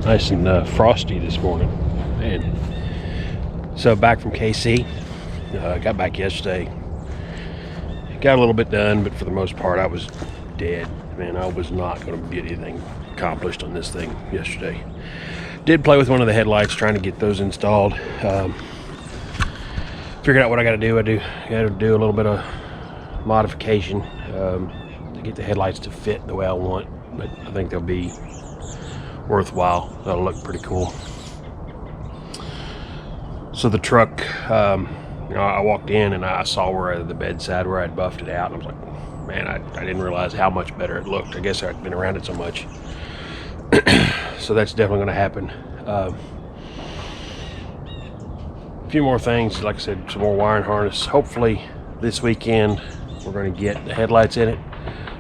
Nice and frosty this morning. Man. So back from KC. Got back yesterday. Got a little bit done, but for the most part I was dead. Man, I was not going to get anything accomplished on this thing yesterday. Did play with one of the headlights, trying to get those installed. Figured out what I got to do. I got to do a little bit of modification to get the headlights to fit the way I want, but I think they'll be worthwhile. That'll look pretty cool. So the truck, I walked in and I saw where the bedside where I'd buffed it out, and I was like, man, I didn't realize how much better it looked. I guess I'd been around it so much. So that's definitely going to happen. A few more things, like I said, some more wiring harness. Hopefully this weekend we're going to get the headlights in it,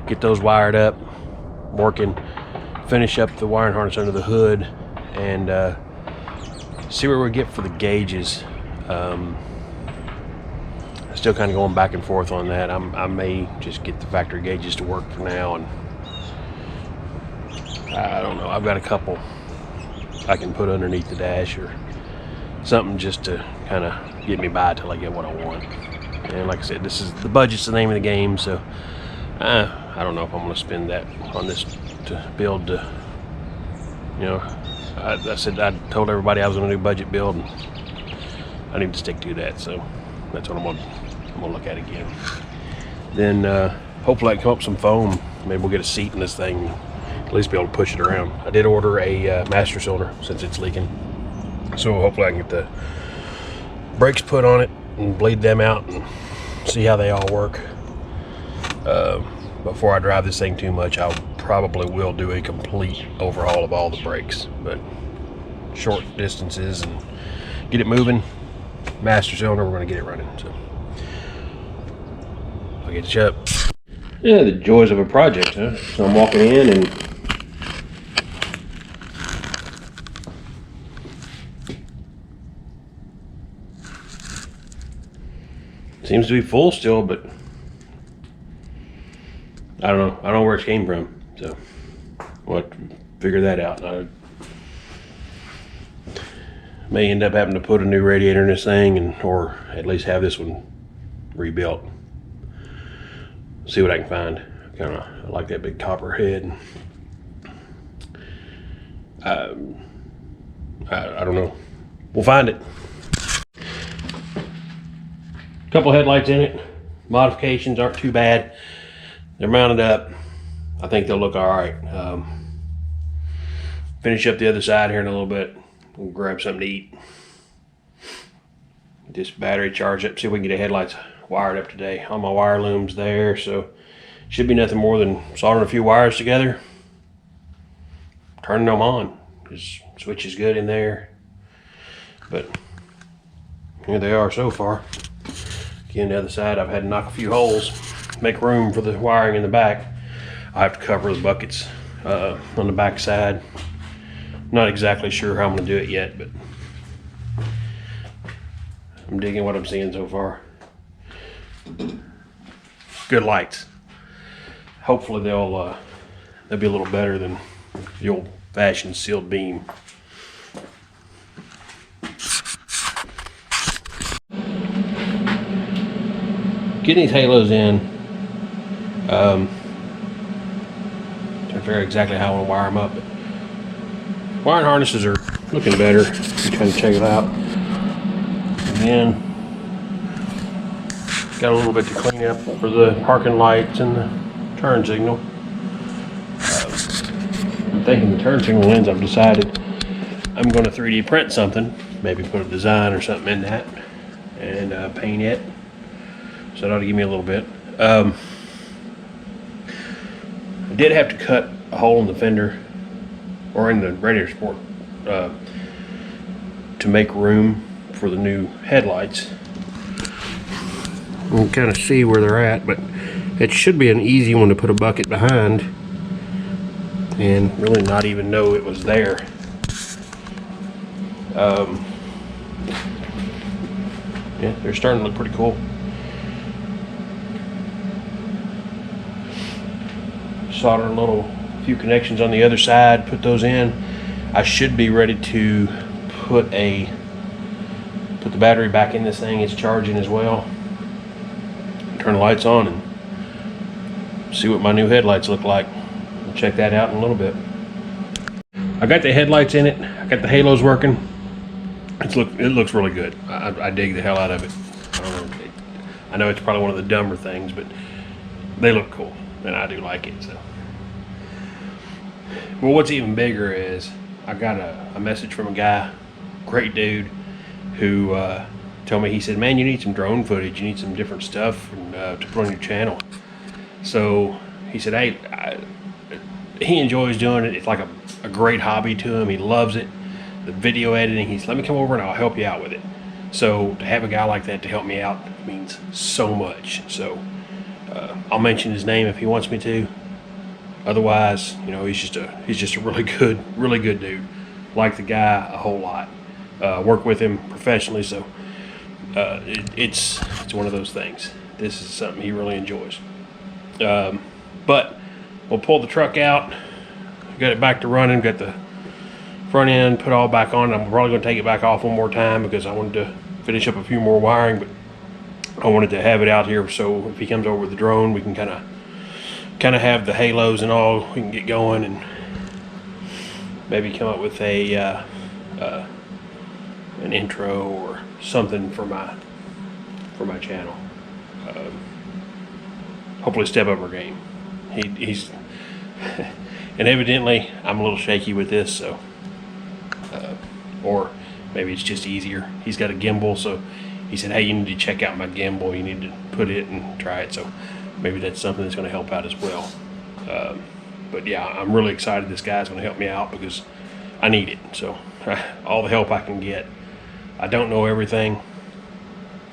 get those wired up, working, finish up the wiring harness under the hood, and see where we get for the gauges. Still kind of going back and forth on that. I may just get the factory gauges to work for now, and I don't know. I've got a couple I can put underneath the dash or something just to kind of get me by till I get what I want. And like I said, this is the budget's the name of the game, so I don't know if I'm going to spend that on this to build. I said I told everybody I was going to do budget build, and I need to stick to that. So that's what I'm gonna look at again. Then hopefully I can come up with some foam. Maybe we'll get a seat in this thing, at least be able to push it around. I did order a master cylinder since it's leaking, so hopefully I can get the brakes put on it and bleed them out and see how they all work. Before I drive this thing too much, I probably will do a complete overhaul of all the brakes, but short distances and get it moving. Master cylinder, we're going to get it running. So I'll get you up. Yeah, the joys of a project, huh? So I'm walking in and seems to be full still, but I don't know. I don't know where it came from, so we'll have to figure that out. I may end up having to put a new radiator in this thing, or at least have this one rebuilt. See what I can find. I like that big copper head. I don't know. We'll find it. Couple headlights in it. Modifications aren't too bad. They're mounted up. I think they'll look all right. Finish up the other side here in a little bit. We'll grab something to eat. This battery charge up. See if we can get the headlights wired up today. All my wire looms there, so should be nothing more than soldering a few wires together, turning them on. This switch is good in there, but here they are so far. Again, the other side, I've had to knock a few holes, make room for the wiring in the back. I have to cover the buckets on the back side. Not exactly sure how I'm going to do it yet, but I'm digging what I'm seeing so far. Good lights. Hopefully they'll be a little better than the old-fashioned sealed beam. Getting these halos in. Trying to figure out exactly how I want to wire them up. But wiring harnesses are looking better. I'm trying to check it out. Again, got a little bit to clean up for the parking lights and the turn signal. I'm thinking the turn signal lens, I've decided I'm going to 3D print something, maybe put a design or something in that, and paint it. So that ought to give me a little bit. I did have to cut a hole in the fender, or in the radiator support, to make room for the new headlights. You can kind of see where they're at, but it should be an easy one to put a bucket behind and really not even know it was there. Yeah, they're starting to look pretty cool. Solder a few connections on the other side, put those in. I should be ready to put the battery back in this thing. It's charging as well. Turn the lights on and see what my new headlights look like. We'll check that out in a little bit. I got the headlights in it. I got the halos working. It looks really good. I dig the hell out of it. I know it's probably one of the dumber things, but they look cool, and I do like it. So, well, what's even bigger is I got a message from a guy, great dude, who told me, he said, man, you need some drone footage. You need some different stuff to put on your channel. So he said, hey, he enjoys doing it. It's like a great hobby to him. He loves it. The video editing, he said, let me come over and I'll help you out with it. So to have a guy like that to help me out means so much. So I'll mention his name if he wants me to. Otherwise, you know, he's just a really good dude. Like the guy a whole lot. Work with him professionally, so it's one of those things. This is something he really enjoys. But we'll pull the truck out, got it back to running, got the front end put all back on. I'm probably going to take it back off one more time because I wanted to finish up a few more wiring, but I wanted to have it out here so if he comes over with the drone, we can kind of have the halos and all. We can get going and maybe come up with an intro or something for my channel. Hopefully step up our game. He's and evidently I'm a little shaky with this, so or maybe it's just easier. He's got a gimbal, so he said, hey, you need to check out my gimbal. You need to put it and try it. So maybe that's something that's going to help out as well. But yeah, I'm really excited this guy's going to help me out because I need it. So all the help I can get. I don't know everything.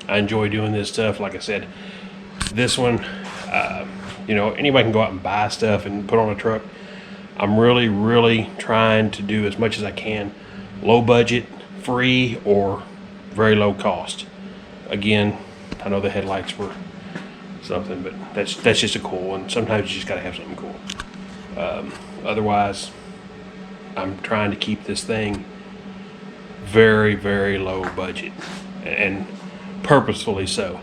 I enjoy doing this stuff. Like I said, this one, you know, anybody can go out and buy stuff and put on a truck. I'm really trying to do as much as I can, low budget, free, or very low cost. Again, I know the headlights were something, but that's just a cool one. Sometimes you just gotta have something cool. Otherwise, I'm trying to keep this thing very low budget, and purposefully so.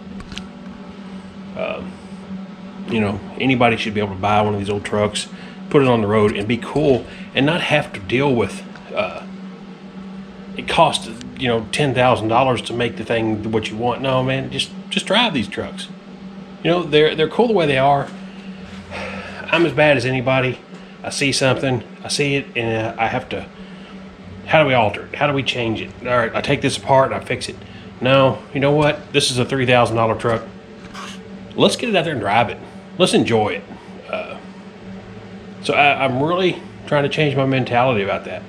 You know, anybody should be able to buy one of these old trucks, put it on the road, and be cool, and not have to deal with. It costs, you know, $10,000 to make the thing what you want. No, man, just drive these trucks. You know, they're cool the way they are. I'm as bad as anybody. I see something, I see it, and I have to. How do we alter it? How do we change it? All right, I take this apart and I fix it. No, you know what? This is a $3,000 truck. Let's get it out there and drive it. Let's enjoy it. So I'm really trying to change my mentality about that.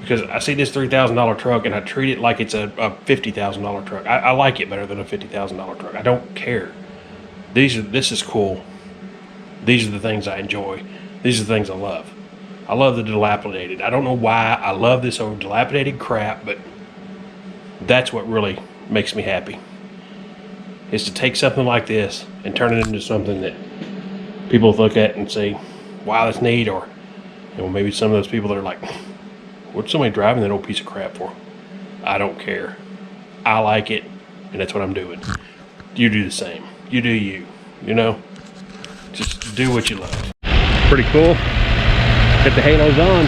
Because I see this $3,000 truck and I treat it like it's a $50,000 truck. I like it better than a $50,000 truck. I don't care. This is cool. These are the things I enjoy. These are the things I love. I love the dilapidated. I don't know why I love this old dilapidated crap, but that's what really makes me happy. Is to take something like this and turn it into something that people look at and say, wow, that's neat. Or, you know, maybe some of those people that are like, what's somebody driving that old piece of crap for? I don't care. I like it, and that's what I'm doing. You do the same. You do you. You know? Just do what you love. Pretty cool. Get the halos on.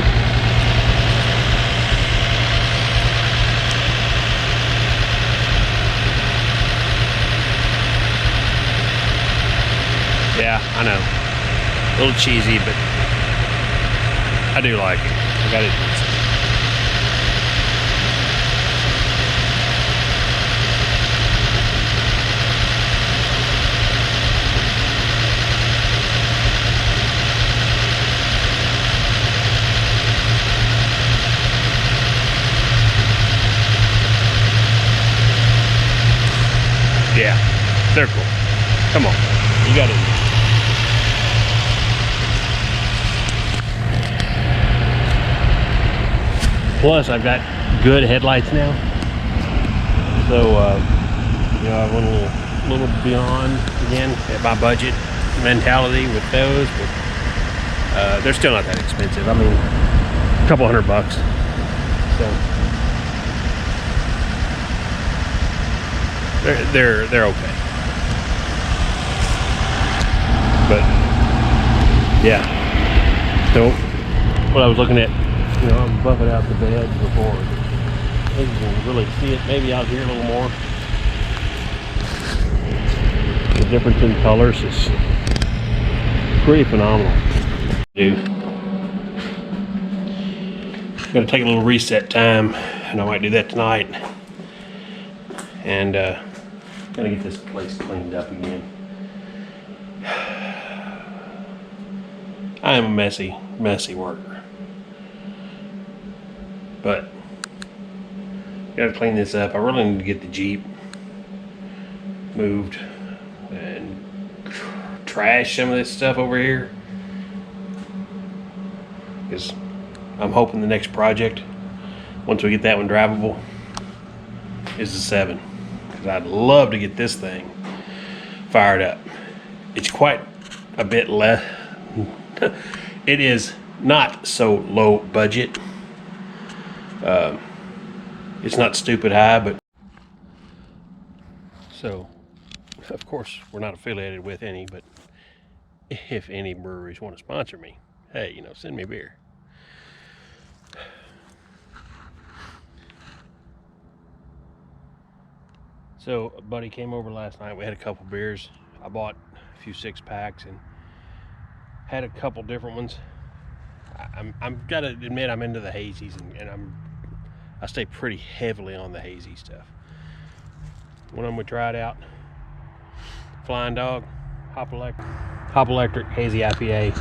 Yeah, I know. A little cheesy, but I do like it. I got it. Yeah, they're cool. Come on, you got it. Plus, I've got good headlights now, so you know, I went a little beyond again at my budget mentality with those, but They're still not that expensive. I mean, a couple $100. So they're okay. But yeah. So what I was looking at, you know, I'm bumping out the bed before. I think you can really see it maybe out here a little more. The difference in colors is pretty phenomenal. Dude, gotta take a little reset time, and I might do that tonight. And gotta get this place cleaned up again. I am a messy worker, but gotta clean this up. I really need to get the Jeep moved and trash some of this stuff over here, because I'm hoping the next project, once we get that one drivable, is the 7, because I'd love to get this thing fired up. It's quite a bit less. It is not so low budget. It's not stupid high, but so of course we're not affiliated with any, but if any breweries want to sponsor me, hey, you know, send me beer. So a buddy came over last night. We had a couple beers. I bought a few 6-packs and had a couple different ones. I'm gotta admit, I'm into the hazies, and I stay pretty heavily on the hazy stuff. One of them we tried out, Flying Dog, Hop Electric Hazy IPA.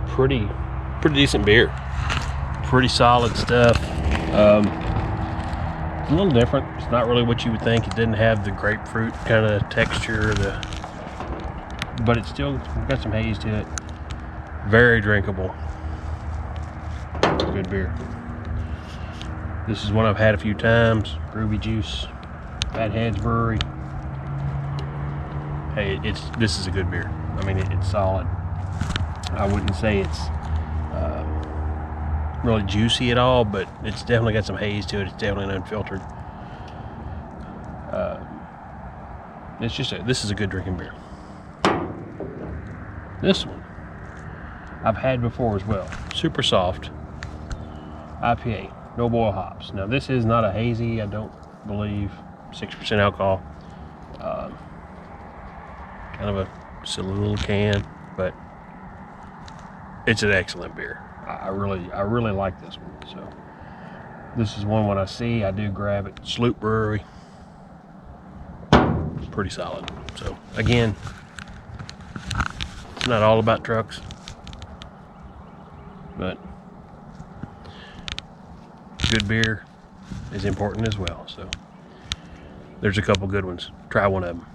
Pretty decent beer. Pretty solid stuff. It's a little different. It's not really what you would think. It didn't have the grapefruit kind of texture, but it's still got some haze to it. Very drinkable. Good beer. This is one I've had a few times. Groovy Juice, Bad Heads Brewery. Hey, this is a good beer. I mean, it's solid. I wouldn't say it's really juicy at all, but it's definitely got some haze to it. It's definitely unfiltered. This is a good drinking beer. This one I've had before as well. Super soft IPA, no boil hops. Now this is not a hazy, I don't believe. 6% alcohol. Kind of a silly little can, but it's an excellent beer. I really like this one. So this is one when I see, I do grab it. Sloop Brewery. Pretty solid. So again, it's not all about trucks, but good beer is important as well. So there's a couple good ones. Try one of them.